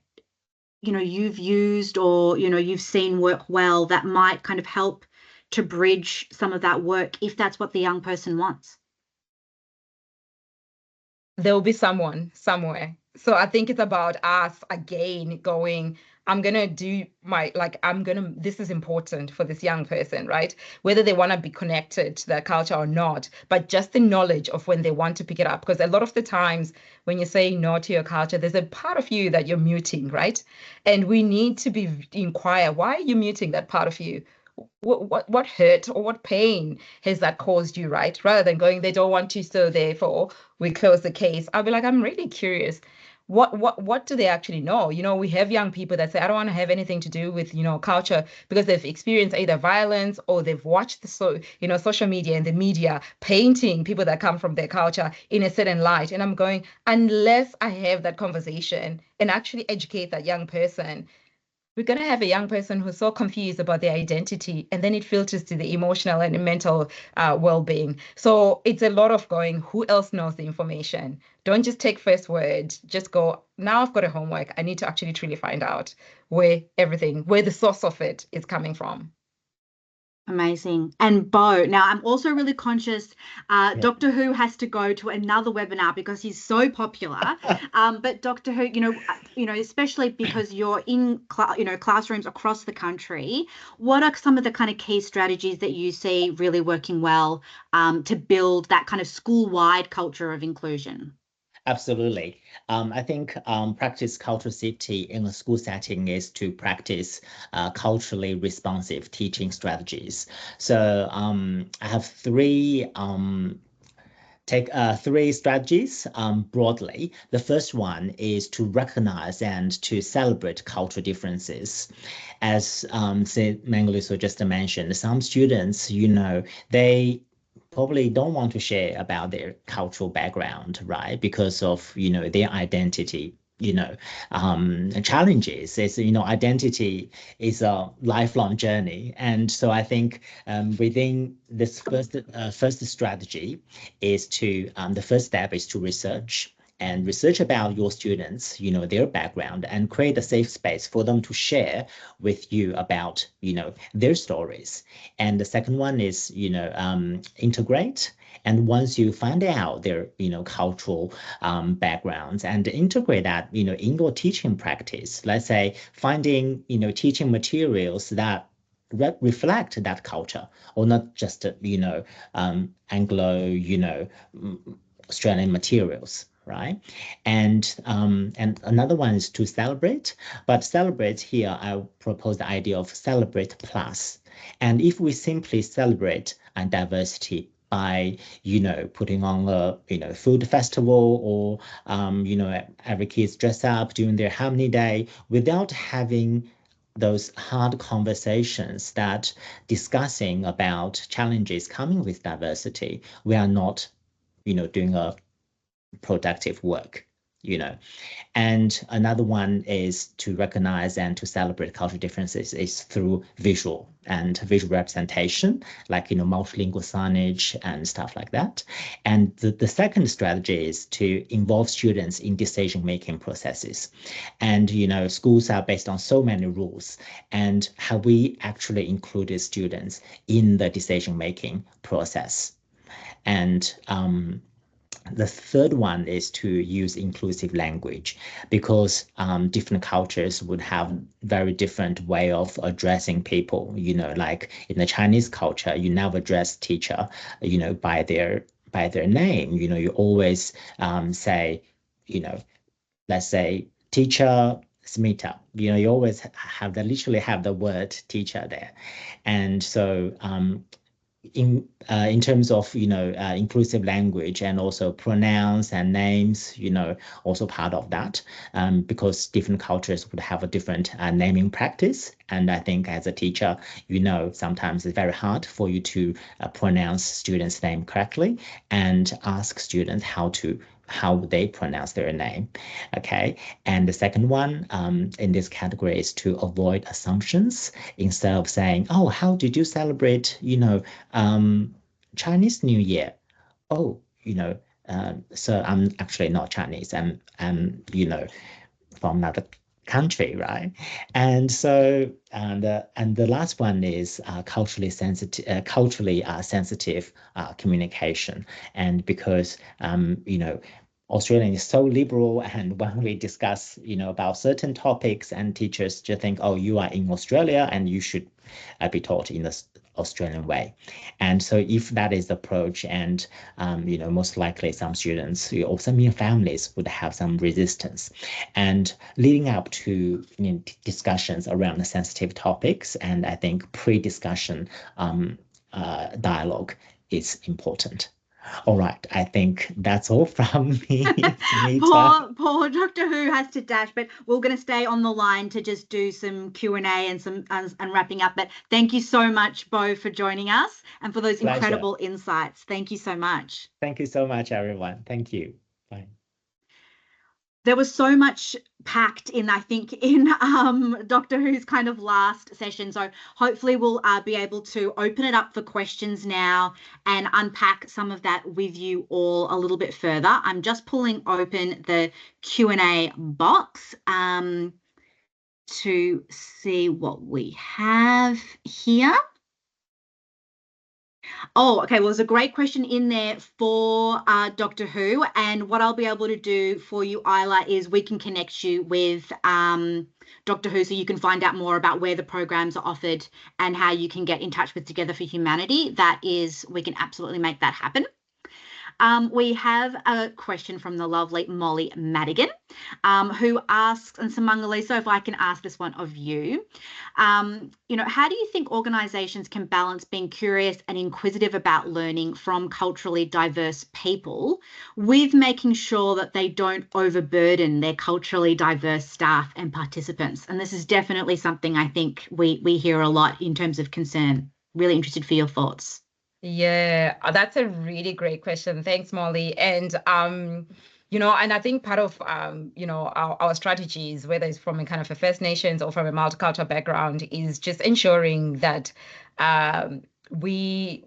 you've used or, you've seen work well that might kind of help to bridge some of that work if that's what the young person wants? There will be someone somewhere. So I think it's about us again going, this is important for this young person, right? Whether they want to be connected to their culture or not, but just the knowledge of when they want to pick it up. Because a lot of the times when you say no to your culture, there's a part of you that you're muting, right? And we need to inquire, why are you muting that part of you? What hurt or what pain has that caused you, right? Rather than going, they don't want you, so therefore we close the case. I'll be like, I'm really curious. What do they actually know? We have young people that say, I don't want to have anything to do with, culture, because they've experienced either violence or they've watched social media and the media painting people that come from their culture in a certain light. And I'm going, unless I have that conversation and actually educate that young person, we're going to have a young person who's so confused about their identity, and then it filters to the emotional and mental well-being. So it's a lot of going, who else knows the information? Don't just take first word, just go, now I've got a homework. I need to actually truly find out where the source of it is coming from. Amazing. And Bo, now I'm also really conscious Doctor Who has to go to another webinar because he's so popular. But Doctor Who, especially because you're in classrooms across the country, what are some of the kind of key strategies that you see really working well to build that kind of school-wide culture of inclusion? Absolutely. I think practice cultural safety in a school setting is to practice culturally responsive teaching strategies. So I have three strategies broadly. The first one is to recognize and to celebrate cultural differences. As Mangaliso just mentioned, some students, they probably don't want to share about their cultural background, right? Because of, their identity, challenges. It's, identity is a lifelong journey. And so I think within this first strategy is the first step is to research and research about your students, their background, and create a safe space for them to share with you about, their stories. And the second one is, integrate. And once you find out their, cultural backgrounds and integrate that, in your teaching practice, let's say finding, teaching materials that reflect that culture, or not just, Anglo, Australian materials, right? And another one is to celebrate, but celebrate here, I propose the idea of celebrate plus. And if we simply celebrate diversity by, putting on a, food festival, or, every kids dress up during their Harmony Day without having those hard conversations that discussing about challenges coming with diversity, we are not, doing a productive work, And another one is to recognize and to celebrate cultural differences is through visual representation, like, multilingual signage and stuff like that. And the second strategy is to involve students in decision-making processes. And, schools are based on so many rules. And have we actually included students in the decision-making process? And the third one is to use inclusive language, because different cultures would have very different way of addressing people. Like in the Chinese culture, you never address teacher, by their name. You always say, let's say teacher Smita. You always literally have the word teacher there, and so in terms of inclusive language, and also pronouns and names, also part of that, because different cultures would have a different naming practice. And I think as a teacher, sometimes it's very hard for you to pronounce students' name correctly, and ask students how they pronounce their name. Okay. And the second one in this category is to avoid assumptions. Instead of saying, oh, how did you celebrate, Chinese New Year? Oh, so I'm actually not Chinese. I'm from another country, right? And so, and the last one is culturally sensitive communication. And because Australia is so liberal, and when we discuss about certain topics, and teachers just think, oh, you are in Australia and you should be taught in the Australian way. And so if that is the approach, and most likely some students or some families would have some resistance, and leading up to discussions around the sensitive topics, and I think pre-discussion dialogue is important. All right, I think that's all from me. Poor Dr. Who has to dash, but we're going to stay on the line to just do some Q&A and wrapping up. But thank you so much, Bo, for joining us and for those incredible insights. Thank you so much. Thank you so much, everyone. Thank you. Bye. There was so much packed in, I think, in Doctor Who's kind of last session. So hopefully we'll be able to open it up for questions now and unpack some of that with you all a little bit further. I'm just pulling open the Q&A box to see what we have here. Oh, okay. Well, there's a great question in there for Doctor Who. And what I'll be able to do for you, Isla, is we can connect you with Doctor Who so you can find out more about where the programs are offered and how you can get in touch with Together for Humanity. That is, we can absolutely make that happen. We have a question from the lovely Molly Madigan, who asks, and Simangalisa, if I can ask this one of you, how do you think organisations can balance being curious and inquisitive about learning from culturally diverse people with making sure that they don't overburden their culturally diverse staff and participants? And this is definitely something I think we hear a lot in terms of concern. Really interested for your thoughts. Yeah, that's a really great question. Thanks, Molly. And and I think part of our strategies, whether it's from a kind of a First Nations or from a multicultural background, is just ensuring that we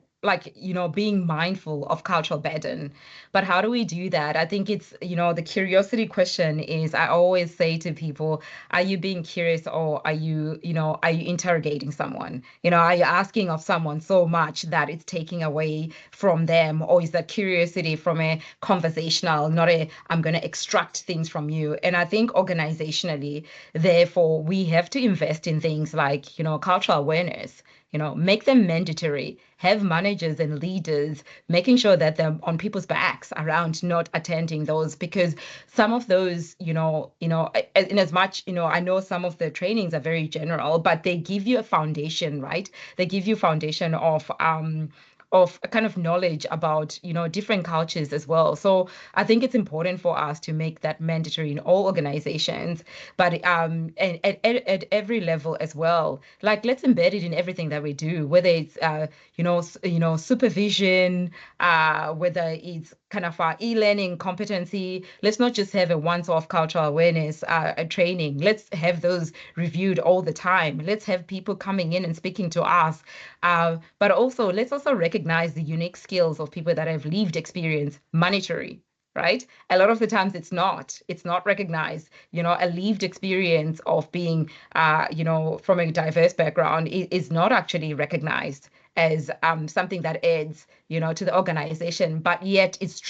being mindful of cultural burden. But how do we do that? I think it's, the curiosity question is, I always say to people, are you being curious, or are you interrogating someone? Are you asking of someone so much that it's taking away from them? Or is that curiosity from a conversational, not a, I'm going to extract things from you? And I think organizationally, therefore, we have to invest in things like, cultural awareness, make them mandatory, have managers and leaders making sure that they're on people's backs around not attending those, because some of those, in as much, I know some of the trainings are very general, but they give you a foundation, right? They give you foundation of a kind of knowledge about, different cultures as well. So I think it's important for us to make that mandatory in all organizations, but and at every level as well. Like, let's embed it in everything that we do, whether it's supervision, whether it's kind of our e-learning competency. Let's not just have a once-off cultural awareness training. Let's have those reviewed all the time. Let's have people coming in and speaking to us. But also, let's also recognize the unique skills of people that have lived experience, monetary, right? A lot of the times it's not recognized. A lived experience of being, from a diverse background is not actually recognized as something that adds, to the organization, but yet it's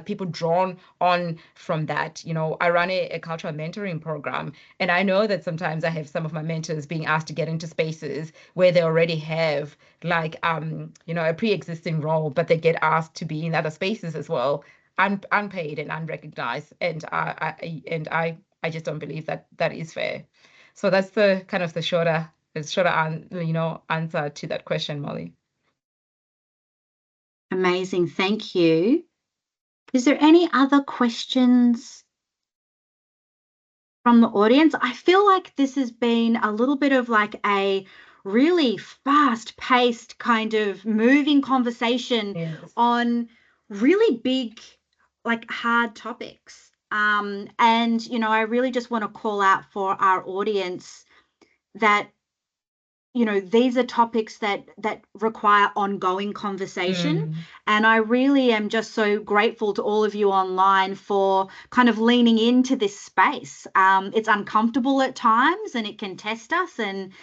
people drawn on from that. I run a cultural mentoring program, and I know that sometimes I have some of my mentors being asked to get into spaces where they already have a pre-existing role, but they get asked to be in other spaces as well, unpaid and unrecognized, and I just don't believe that is fair. So that's the kind of the shorter answer to that question, Molly. Amazing, thank you. Is there any other questions from the audience? I feel like this has been a little bit of like a really fast-paced kind of moving conversation. Yes. On really big, like hard topics. And, I really just want to call out for our audience that, these are topics that require ongoing conversation. And I really am just so grateful to all of you online for kind of leaning into this space. It's uncomfortable at times, and it can test us, and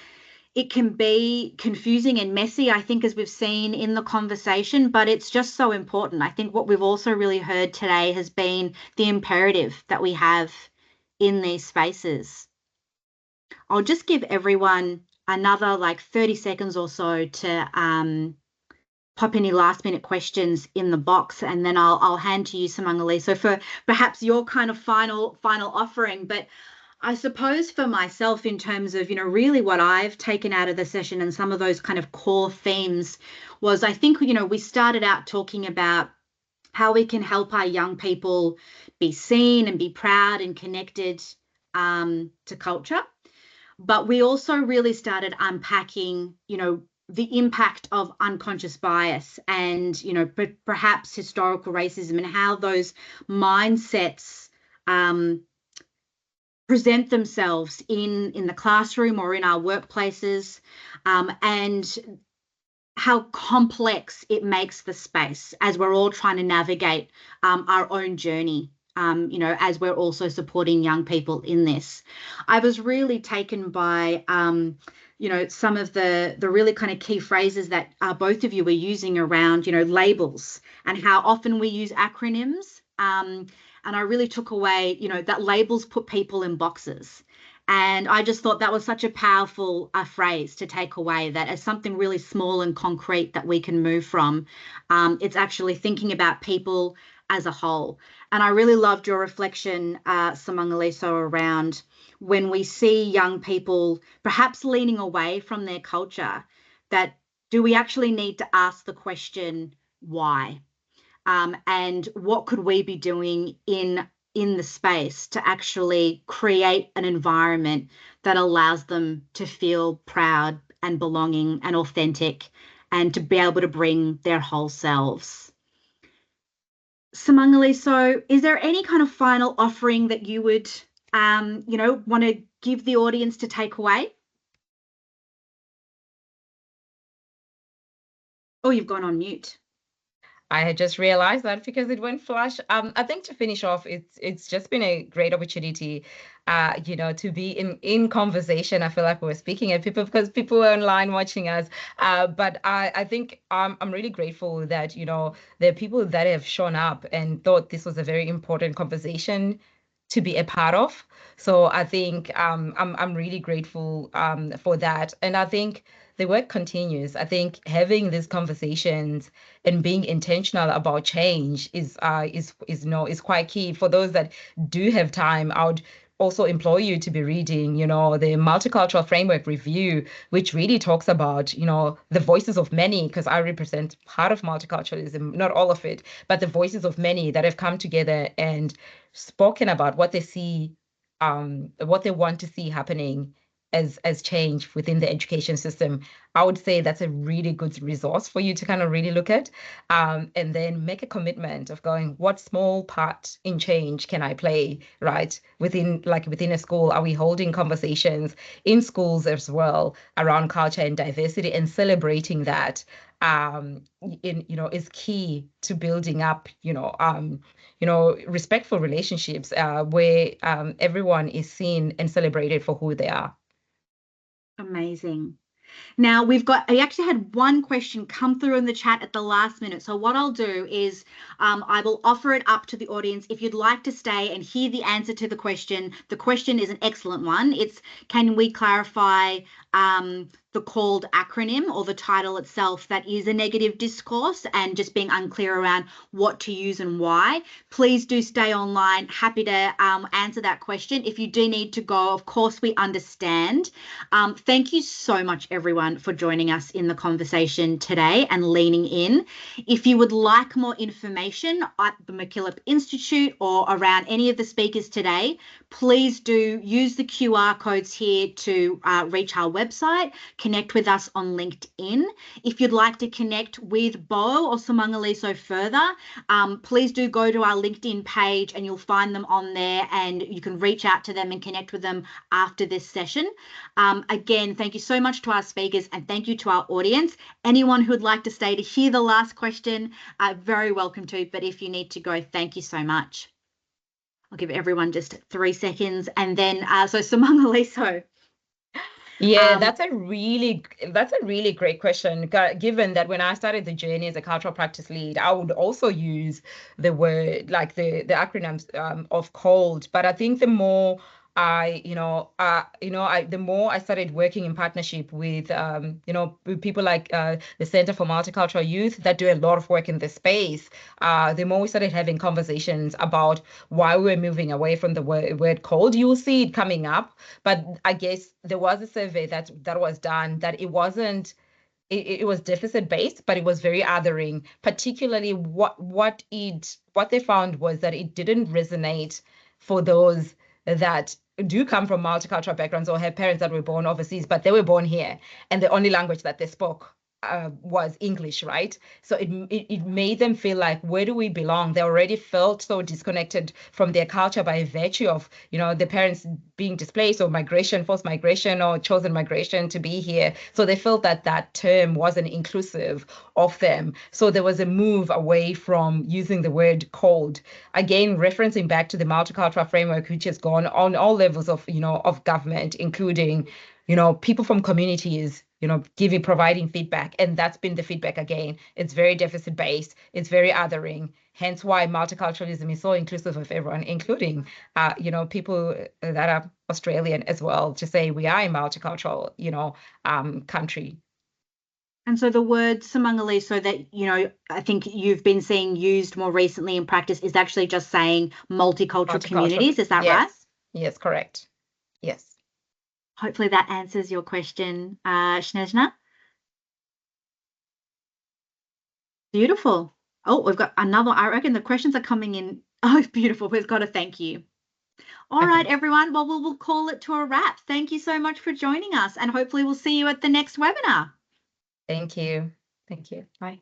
it can be confusing and messy, I think, as we've seen in the conversation, but it's just so important. I think what we've also really heard today has been the imperative that we have in these spaces. I'll just give everyone another 30 seconds or so to pop any last minute questions in the box, and then I'll hand to you, Simangalisa, for perhaps your kind of final offering. But I suppose for myself, in terms of, really what I've taken out of the session and some of those kind of core themes was, I think, we started out talking about how we can help our young people be seen and be proud and connected to culture. But we also really started unpacking, the impact of unconscious bias and, perhaps historical racism, and how those mindsets present themselves in the classroom or in our workplaces, and how complex it makes the space as we're all trying to navigate our own journey, as we're also supporting young people in this. I was really taken by, some of the really kind of key phrases that both of you were using around, labels, and how often we use acronyms. And I really took away, that labels put people in boxes. And I just thought that was such a powerful phrase to take away, that as something really small and concrete that we can move from, it's actually thinking about people as a whole. And I really loved your reflection, Simangaliso, around when we see young people perhaps leaning away from their culture, that do we actually need to ask the question, why? And what could we be doing in the space to actually create an environment that allows them to feel proud and belonging and authentic, and to be able to bring their whole selves. Simangali, so is there any kind of final offering that you would, want to give the audience to take away? Oh, you've gone on mute. I had just realized that because it went flash. I think to finish off, it's just been a great opportunity, to be in conversation. I feel like we're speaking at people because people were online watching us. But I think I'm really grateful that, there are people that have shown up and thought this was a very important conversation to be a part of. So I think I'm really grateful for that. And I think the work continues. I think having these conversations and being intentional about change is quite key. For those that do have time, I would also implore you to be reading, the Multicultural Framework Review, which really talks about, the voices of many, because I represent part of multiculturalism, not all of it, but the voices of many that have come together and spoken about what they see, what they want to see happening as change within the education system. I would say that's a really good resource for you to kind of really look at, and then make a commitment of going, what small part in change can I play, right? Within a school, are we holding conversations in schools as well around culture and diversity, and celebrating that is key to building up, respectful relationships where everyone is seen and celebrated for who they are. Amazing. Now I actually had one question come through in the chat at the last minute. So what I'll do is I will offer it up to the audience. If you'd like to stay and hear the answer to the question is an excellent one. It's, can we clarify the called acronym or the title itself that is a negative discourse, and just being unclear around what to use and why. Please do stay online. Happy to answer that question. If you do need to go, of course, we understand. Thank you so much, everyone, for joining us in the conversation today and leaning in. If you would like more information at the MacKillop Institute or around any of the speakers today, please do use the QR codes here to reach our website, connect with us on LinkedIn. If you'd like to connect with Bo or Simangaliso further, please do go to our LinkedIn page and you'll find them on there, and you can reach out to them and connect with them after this session. Again, thank you so much to our speakers, and thank you to our audience. Anyone who would like to stay to hear the last question, very welcome to, but if you need to go, thank you so much. I'll give everyone just 3 seconds, and then so Simangaliso. Yeah, that's a really great question, given that when I started the journey as a cultural practice lead, I would also use the word, like the acronyms of COLD. But I think the more the more I started working in partnership with, with people like the Center for Multicultural Youth that do a lot of work in this space, the more we started having conversations about why we're moving away from the word cold. You will see it coming up, but I guess there was a survey that was done that it wasn't. It was deficit based, but it was very othering. Particularly, what they found was that it didn't resonate for those that do come from multicultural backgrounds or have parents that were born overseas, but they were born here, and the only language that they spoke was English, right? So it made them feel like, where do we belong? They already felt so disconnected from their culture by virtue of, the parents being displaced or migration, forced migration or chosen migration to be here. So they felt that that term wasn't inclusive of them. So there was a move away from using the word cold. Again, referencing back to the multicultural framework, which has gone on all levels of, of government, including people from communities, providing feedback. And that's been the feedback again. It's very deficit based. It's very othering. Hence why multiculturalism is so inclusive of everyone, including, people that are Australian as well, to say we are a multicultural, country. And so the word Simangaliso that, I think you've been seeing used more recently in practice is actually just saying multicultural communities. Is that right? Yes, correct. Yes. Hopefully that answers your question, Snezhna. Beautiful. Oh, we've got another. I reckon the questions are coming in. Oh, beautiful. We've got a thank you. All right, everyone. Well, we'll call it to a wrap. Thank you so much for joining us, and hopefully we'll see you at the next webinar. Thank you. Thank you. Bye.